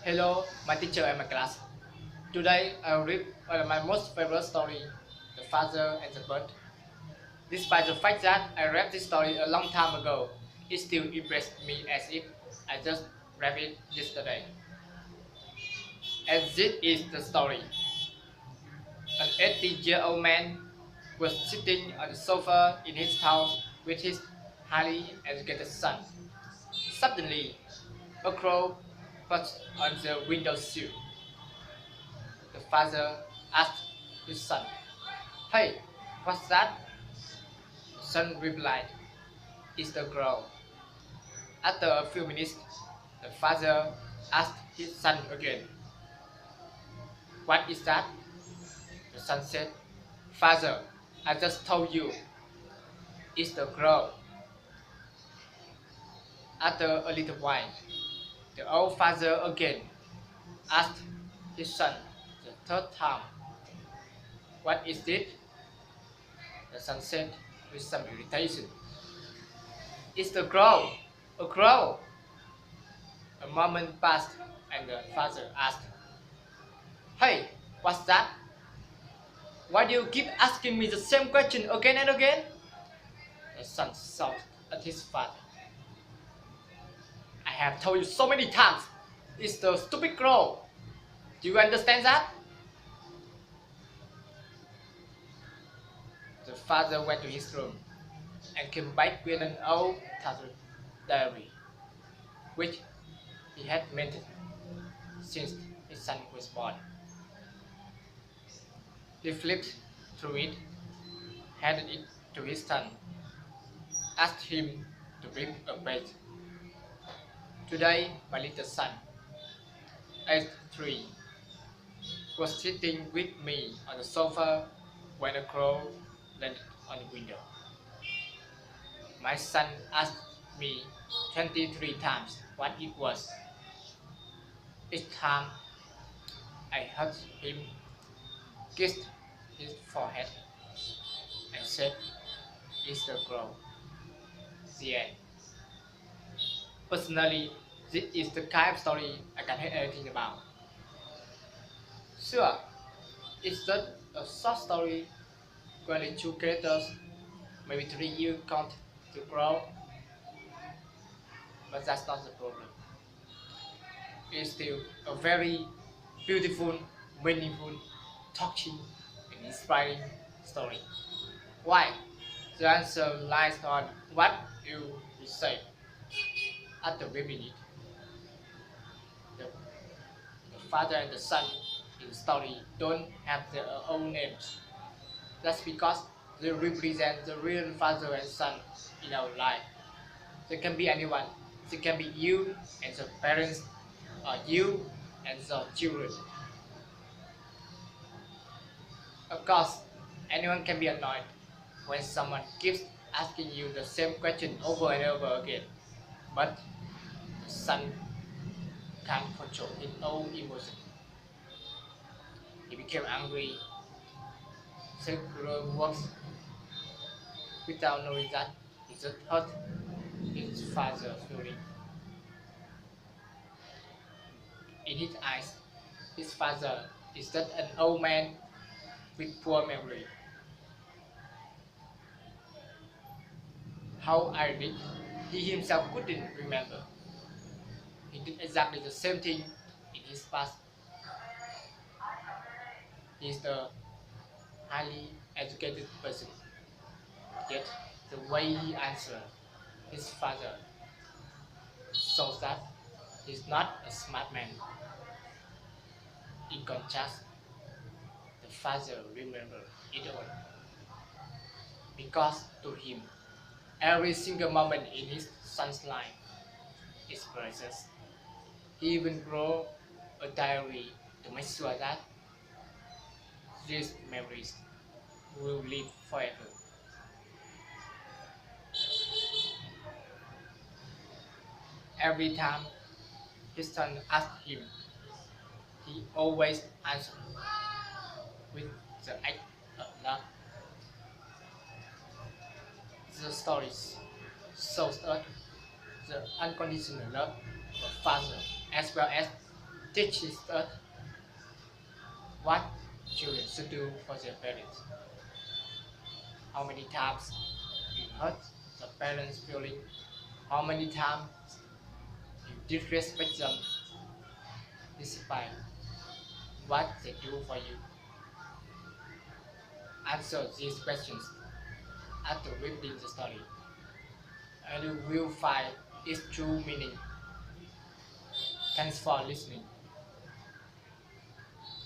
Hello, my teacher and my class. Today I'll read my most favorite story, The Father and the Bird. Despite the fact that I read this story a long time ago, it still impressed me as if I just read it yesterday. And this is the story. An 80-year-old man was sitting on the sofa in his house with his highly educated son. Suddenly, a crow perched on the windowsill. The father asked his son, "Hey, what's that?" The son replied, "It's the crow." After a few minutes, the father asked his son again, "What is that?" The son said, "Father, I just told you, it's the crow." After a little while, the old father again asked his son the third time, "What is it?" The son said with some irritation, "It's the crow, a crow." A moment passed and the father asked, "Hey, what's that? Why do you keep asking me the same question again and again?" The son shouted at his father, "I have told you so many times, it's the stupid crow. Do you understand that?" The father went to his room and came back with an old tattered diary, which he had maintained since his son was born. He flipped through it, handed it to his son, asked him to read a page. "Today, my little son, aged 3, was sitting with me on the sofa when a crow landed on the window. My son asked me 23 times what it was. Each time I heard him kiss his forehead and said, 'It's the crow.'" The end. Personally, this is the kind of story I can hear anything about. Sure, it's just a short story, only two characters, maybe three you count to grow, but that's not the problem. It's still a very beautiful, meaningful, touching, and inspiring story. Why? The answer lies on what you say. At the reading it, the father and the son in the story don't have their own names. That's because they represent the real father and son in our life. They can be anyone. They can be you and the parents, or you and the children. Of course, anyone can be annoyed when someone keeps asking you the same question over and over again. But the son can't control his own emotion. He became angry, circular works without knowing that he just hurt his father's feeling. In his eyes, his father is just an old man with poor memory. How ironic, he himself couldn't remember. He did exactly the same thing in his past. He is a highly educated person, yet the way he answered his father shows that he's not a smart man. In contrast, the father remembered it all, because to him, every single moment in his son's life is precious. He even wrote a diary to make sure that these memories will live forever. Every time his son asked him, he always answered with the act of love. The stories shows us the unconditional love of father as well as teaches us what children should do for their parents. How many times you hurt the parents' feeling? How many times you disrespect them despite what they do for you? Answer these questions after reading the story, and you will find its true meaning. Thanks for listening.